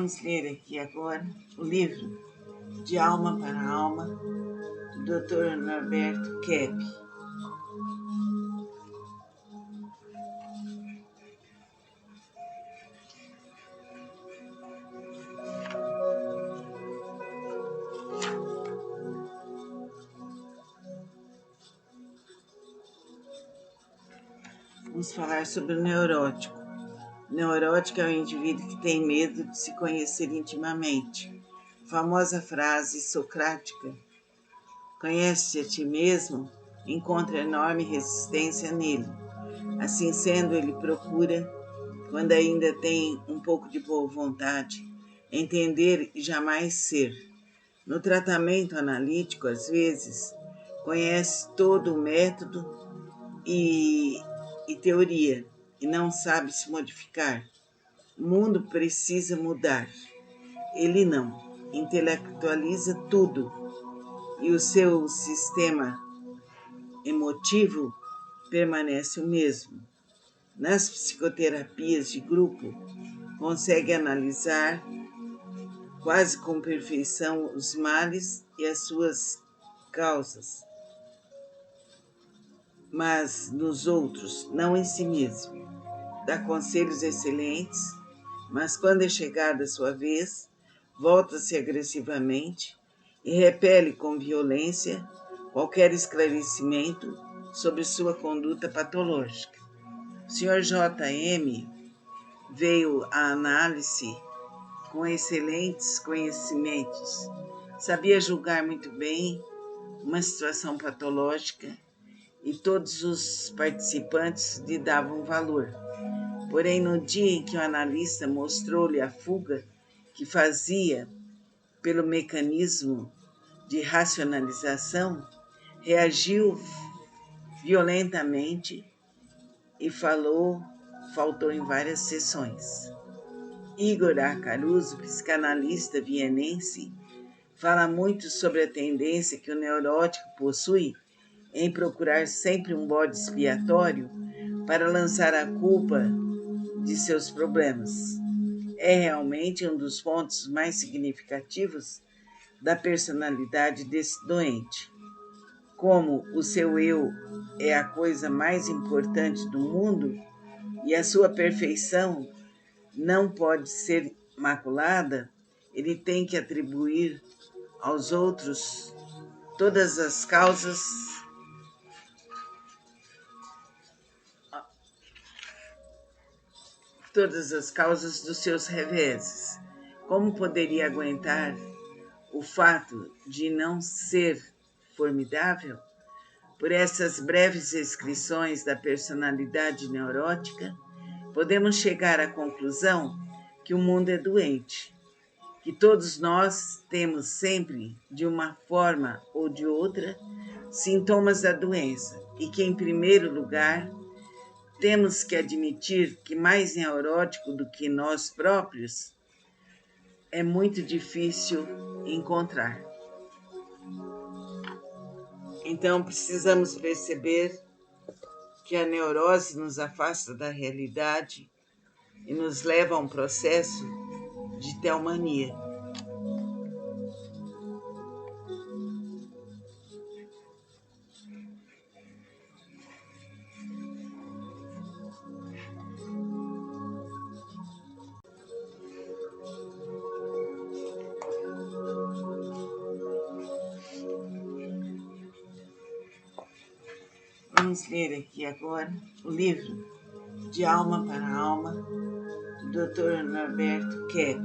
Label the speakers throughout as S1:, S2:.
S1: Vamos ler aqui agora o livro De Alma para Alma, do Dr. Norberto Kepp. Vamos falar sobre o neurótico. O neurótico é o indivíduo que tem medo de se conhecer intimamente. A famosa frase socrática, conhece-te a ti mesmo, encontra enorme resistência nele. Assim sendo, ele procura, quando ainda tem um pouco de boa vontade, entender e jamais ser. No tratamento analítico, às vezes, conhece todo o método e teoria, e não sabe se modificar. O mundo precisa mudar. Ele não. Intelectualiza tudo. E o seu sistema emotivo permanece o mesmo. Nas psicoterapias de grupo, consegue analisar quase com perfeição os males e as suas causas, mas nos outros, não em si mesmo. Dá conselhos excelentes, mas quando é chegada a sua vez, volta-se agressivamente e repele com violência qualquer esclarecimento sobre sua conduta patológica. O Sr. J.M. veio à análise com excelentes conhecimentos, sabia julgar muito bem uma situação patológica e todos os participantes lhe davam valor. Porém, no dia em que o analista mostrou-lhe a fuga que fazia pelo mecanismo de racionalização, reagiu violentamente e faltou em várias sessões. Igor A. Caruso, psicanalista vienense, fala muito sobre a tendência que o neurótico possui em procurar sempre um bode expiatório para lançar a culpa de seus problemas. É realmente um dos pontos mais significativos da personalidade desse doente. Como o seu eu é a coisa mais importante do mundo e a sua perfeição não pode ser maculada, ele tem que atribuir aos outros todas as causas dos seus reveses. Como poderia aguentar o fato de não ser formidável? Por essas breves descrições da personalidade neurótica, podemos chegar à conclusão que o mundo é doente, que todos nós temos sempre, de uma forma ou de outra, sintomas da doença e que, em primeiro lugar, temos que admitir que mais neurótico do que nós próprios é muito difícil encontrar. Então, precisamos perceber que a neurose nos afasta da realidade e nos leva a um processo de teomania. Vamos ler aqui agora o livro De Alma para Alma, do Dr. Norberto Kepp.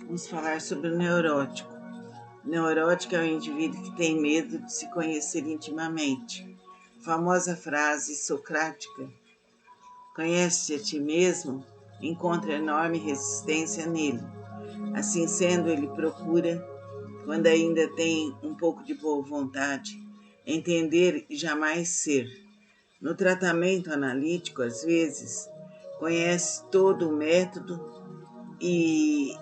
S1: Vamos falar sobre o neurótico. O neurótico é o indivíduo que tem medo de se conhecer intimamente. A famosa frase socrática, conhece-te a ti mesmo, encontra enorme resistência nele. Assim sendo, ele procura, quando ainda tem um pouco de boa vontade, entender e jamais ser. No tratamento analítico, às vezes, conhece todo o método e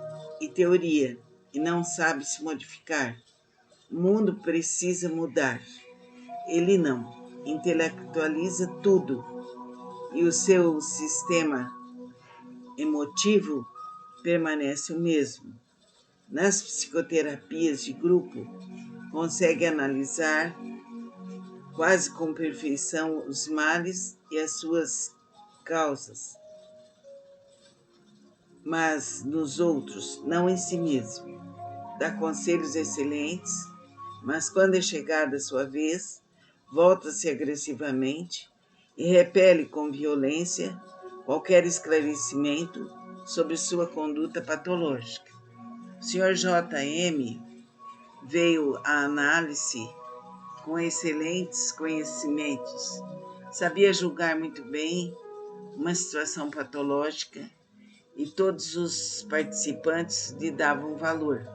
S1: teoria e não sabe se modificar. O mundo precisa mudar. Ele não. Intelectualiza tudo e o seu sistema emotivo permanece o mesmo. Nas psicoterapias de grupo, consegue analisar quase com perfeição os males e as suas causas, mas nos outros, não em si mesmo. Dá conselhos excelentes, mas quando é chegada a sua vez, volta-se agressivamente e repele com violência qualquer esclarecimento sobre sua conduta patológica. O Sr. J.M. veio à análise com excelentes conhecimentos, sabia julgar muito bem uma situação patológica e todos os participantes lhe davam valor.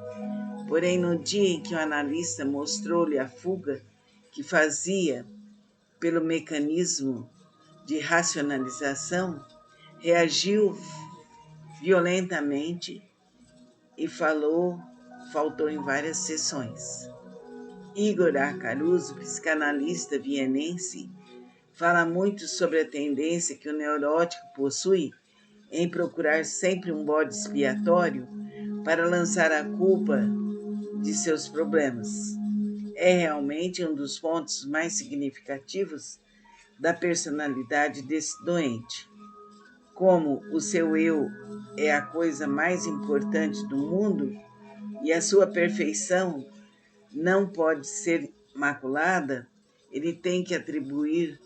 S1: Porém, no dia em que o analista mostrou-lhe a fuga que fazia pelo mecanismo de racionalização, reagiu violentamente e faltou em várias sessões. Igor A. Caruso, psicanalista vienense, fala muito sobre a tendência que o neurótico possui em procurar sempre um bode expiatório para lançar a culpa de seus problemas. É realmente um dos pontos mais significativos da personalidade desse doente. Como o seu eu é a coisa mais importante do mundo e a sua perfeição não pode ser maculada, ele tem que atribuir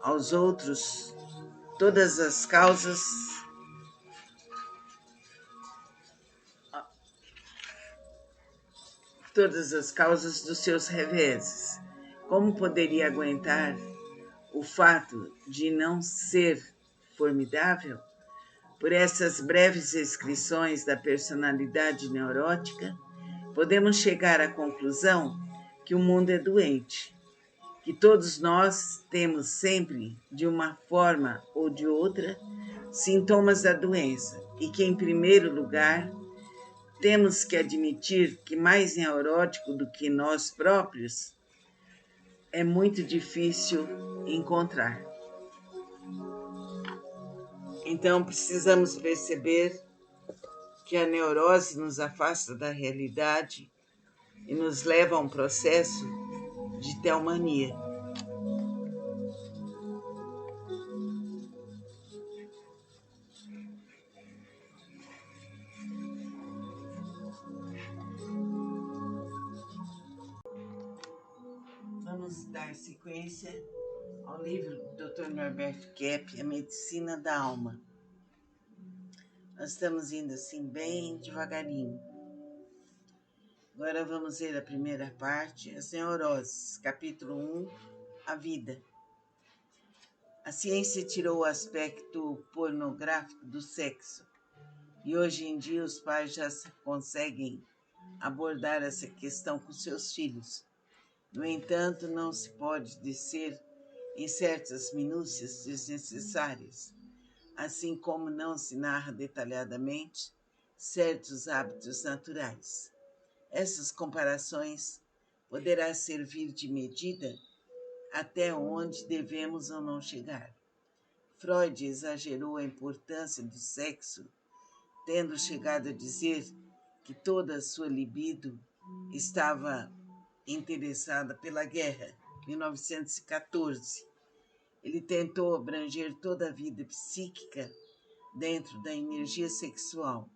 S1: aos outros todas as causas dos seus reveses. Como poderia aguentar o fato de não ser formidável? Por essas breves descrições da personalidade neurótica, podemos chegar à conclusão que o mundo é doente, que todos nós temos sempre, de uma forma ou de outra, sintomas da doença e que, em primeiro lugar, temos que admitir que mais neurótico do que nós próprios é muito difícil encontrar. Então, precisamos perceber que a neurose nos afasta da realidade e nos leva a um processo de teomania. Vamos dar sequência ao livro do Dr. Norberto Kepp, A Medicina da Alma. Nós estamos indo assim bem devagarinho. Agora vamos ver a primeira parte, as neuroses, capítulo 1, a vida. A ciência tirou o aspecto pornográfico do sexo e hoje em dia os pais já conseguem abordar essa questão com seus filhos. No entanto, não se pode descer em certas minúcias desnecessárias, assim como não se narra detalhadamente certos hábitos naturais. Essas comparações poderá servir de medida até onde devemos ou não chegar. Freud exagerou a importância do sexo, tendo chegado a dizer que toda a sua libido estava interessada pela guerra, 1914. Ele tentou abranger toda a vida psíquica dentro da energia sexual.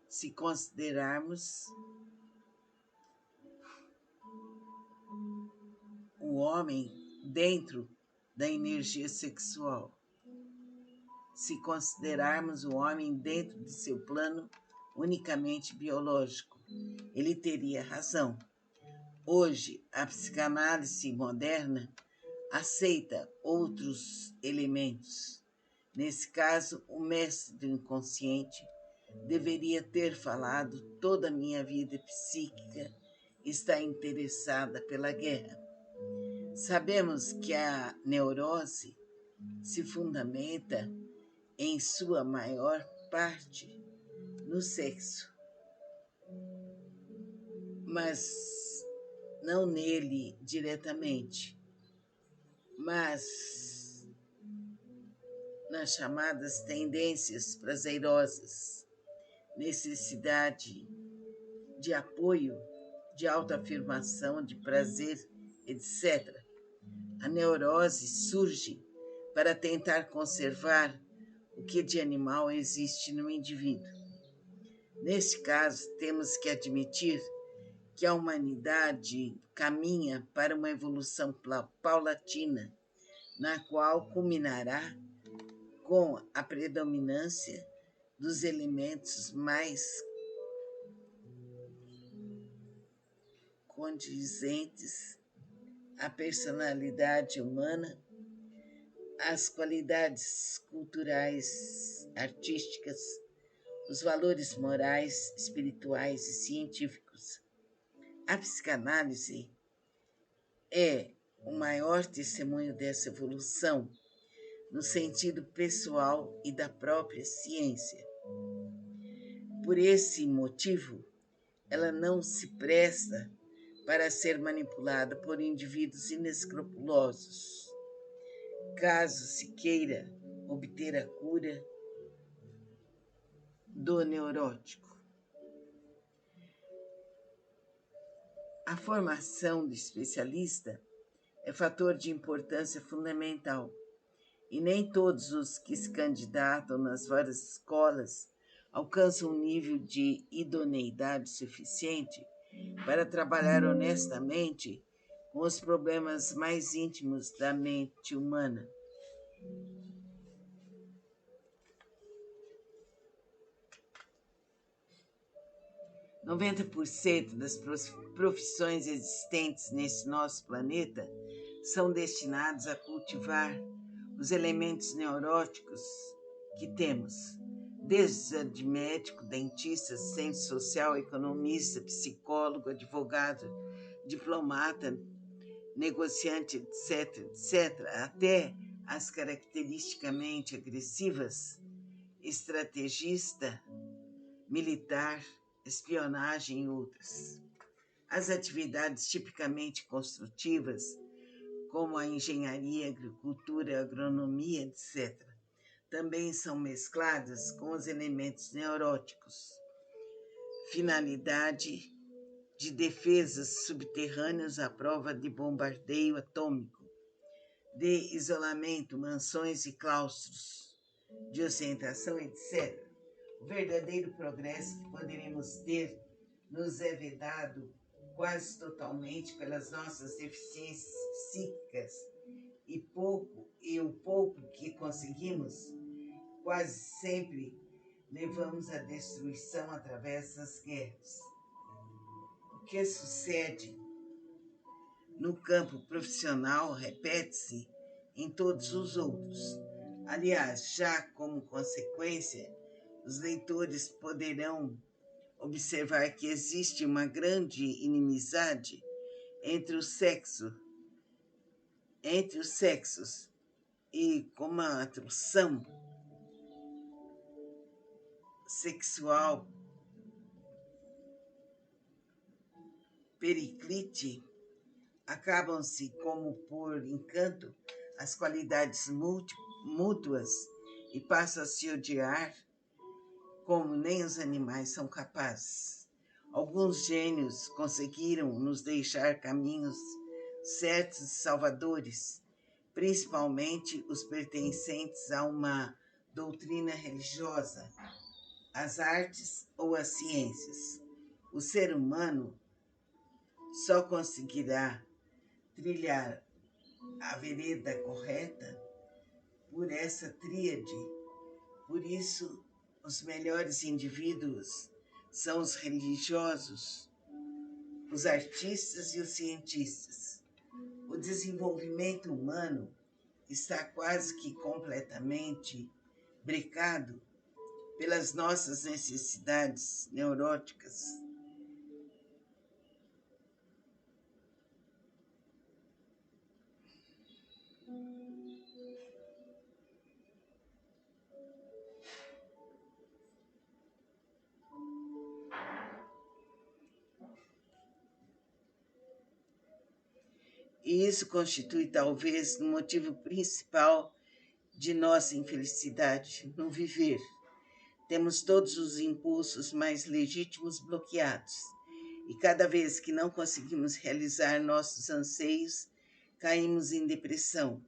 S1: Se considerarmos o homem dentro da energia sexual, se considerarmos o homem dentro de seu plano unicamente biológico, ele teria razão. Hoje, a psicanálise moderna aceita outros elementos. Nesse caso, o mestre do inconsciente deveria ter falado: toda a minha vida psíquica está interessada pela guerra. Sabemos que a neurose se fundamenta em sua maior parte, no sexo, mas não nele diretamente, mas nas chamadas tendências prazerosas, necessidade de apoio, de autoafirmação, de prazer, etc. A neurose surge para tentar conservar o que de animal existe no indivíduo. Neste caso, temos que admitir que a humanidade caminha para uma evolução paulatina, na qual culminará com a predominância dos elementos mais condizentes à personalidade humana, às qualidades culturais, artísticas, os valores morais, espirituais e científicos. A psicanálise é o maior testemunho dessa evolução, no sentido pessoal e da própria ciência. Por esse motivo, ela não se presta para ser manipulada por indivíduos inescrupulosos, caso se queira obter a cura do neurótico. A formação do especialista é fator de importância fundamental, e nem todos os que se candidatam nas várias escolas alcançam um nível de idoneidade suficiente para trabalhar honestamente com os problemas mais íntimos da mente humana. « 90% das profissões existentes nesse nosso planeta são destinadas a cultivar os elementos neuróticos que temos, desde médico, dentista, assistente social, economista, psicólogo, advogado, diplomata, negociante, etc., etc., até as caracteristicamente agressivas, estrategista, militar, espionagem e outras. As atividades tipicamente construtivas, como a engenharia, agricultura, agronomia, etc., também são mescladas com os elementos neuróticos. Finalidade de defesas subterrâneas à prova de bombardeio atômico, de isolamento, mansões e claustros, de ostentação, etc. O verdadeiro progresso que poderemos ter nos é vedado quase totalmente pelas nossas deficiências psíquicas e o pouco que conseguimos, quase sempre levamos à destruição através das guerras. O que sucede no campo profissional repete-se em todos os outros. Aliás, já como consequência, os leitores poderão observar que existe uma grande inimizade entre os sexos e com uma atração sexual periclite, acabam-se como por encanto as qualidades mútuas e passam a se odiar como nem os animais são capazes. Alguns gênios conseguiram nos deixar caminhos certos e salvadores, principalmente os pertencentes a uma doutrina religiosa, às artes ou às ciências. O ser humano só conseguirá trilhar a vereda correta por essa tríade. Por isso, os melhores indivíduos são os religiosos, os artistas e os cientistas. O desenvolvimento humano está quase que completamente brecado pelas nossas necessidades neuróticas. E isso constitui talvez o motivo principal de nossa infelicidade no viver. Temos todos os impulsos mais legítimos bloqueados, e cada vez que não conseguimos realizar nossos anseios, caímos em depressão.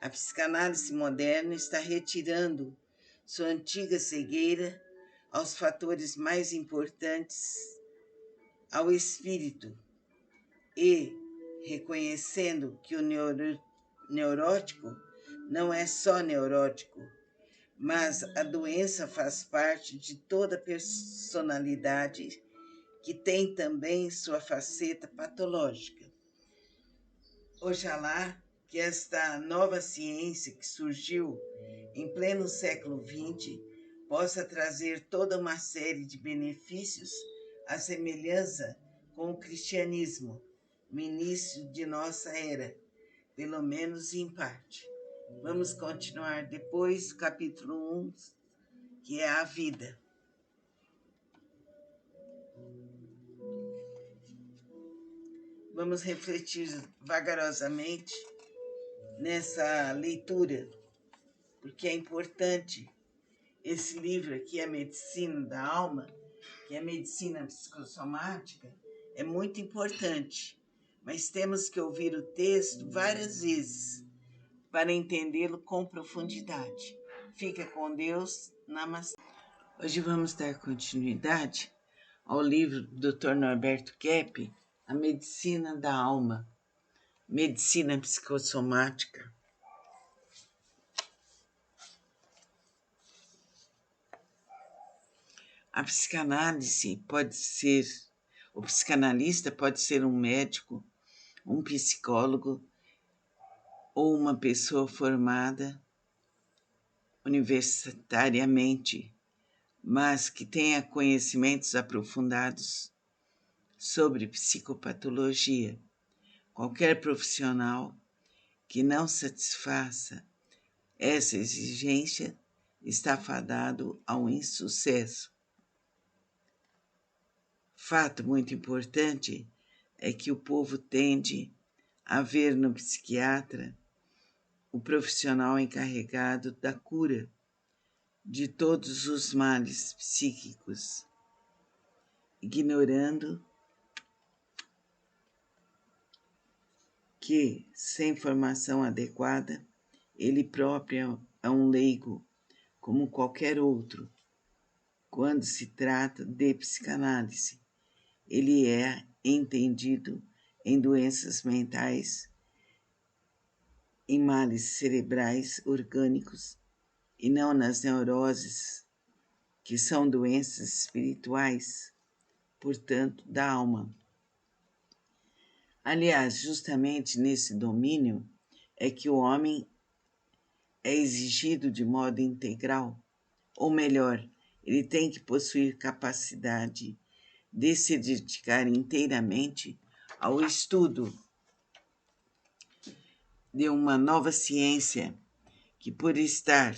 S1: A psicanálise moderna está retirando sua antiga cegueira aos fatores mais importantes ao espírito e reconhecendo que o neurótico não é só neurótico, mas a doença faz parte de toda personalidade que tem também sua faceta patológica. Oxalá que esta nova ciência que surgiu em pleno século XX possa trazer toda uma série de benefícios à semelhança com o cristianismo no início de nossa era, pelo menos em parte. Vamos continuar depois, capítulo 1, que é a vida. Vamos refletir vagarosamente nessa leitura, porque é importante. Esse livro aqui, A Medicina da Alma, que é a medicina psicossomática, é muito importante, mas temos que ouvir o texto várias vezes para entendê-lo com profundidade. Fica com Deus. Namastê. Hoje vamos dar continuidade ao livro do Dr. Norberto Kepp, A Medicina da Alma, Medicina Psicossomática. A psicanálise o psicanalista pode ser um médico, um psicólogo ou uma pessoa formada universitariamente, mas que tenha conhecimentos aprofundados sobre psicopatologia. Qualquer profissional que não satisfaça essa exigência está fadado ao insucesso. Fato muito importante é que o povo tende a ver no psiquiatra o profissional encarregado da cura de todos os males psíquicos, ignorando que, sem formação adequada, ele próprio é um leigo como qualquer outro. Quando se trata de psicanálise, ele é entendido em doenças mentais, em males cerebrais orgânicos e não nas neuroses, que são doenças espirituais, portanto, da alma. Aliás, justamente nesse domínio é que o homem é exigido de modo integral, ou melhor, ele tem que possuir capacidade de se dedicar inteiramente ao estudo de uma nova ciência que, por estar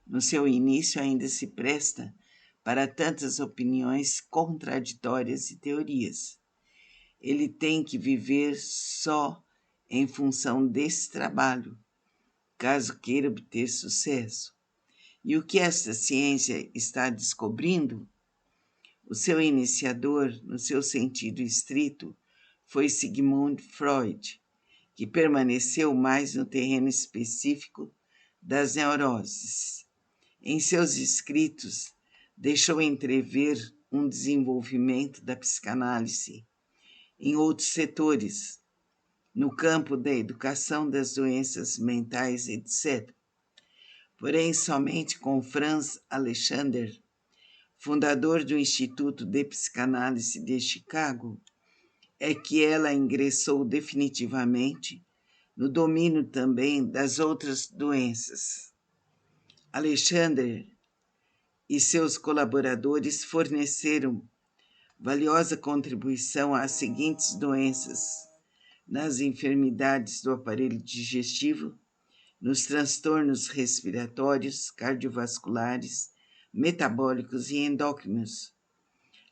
S1: no seu início, ainda se presta para tantas opiniões contraditórias e teorias. Ele tem que viver só em função desse trabalho, caso queira obter sucesso. E o que esta ciência está descobrindo? O seu iniciador, no seu sentido estrito, foi Sigmund Freud, que permaneceu mais no terreno específico das neuroses. Em seus escritos, deixou entrever um desenvolvimento da psicanálise em outros setores, no campo da educação, das doenças mentais, etc. Porém, somente com Franz Alexander, fundador do Instituto de Psicanálise de Chicago, é que ela ingressou definitivamente no domínio também das outras doenças. Alexander e seus colaboradores forneceram valiosa contribuição às seguintes doenças: nas enfermidades do aparelho digestivo, nos transtornos respiratórios, cardiovasculares, metabólicos e endócrinos,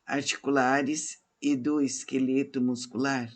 S1: articulares e do esqueleto muscular,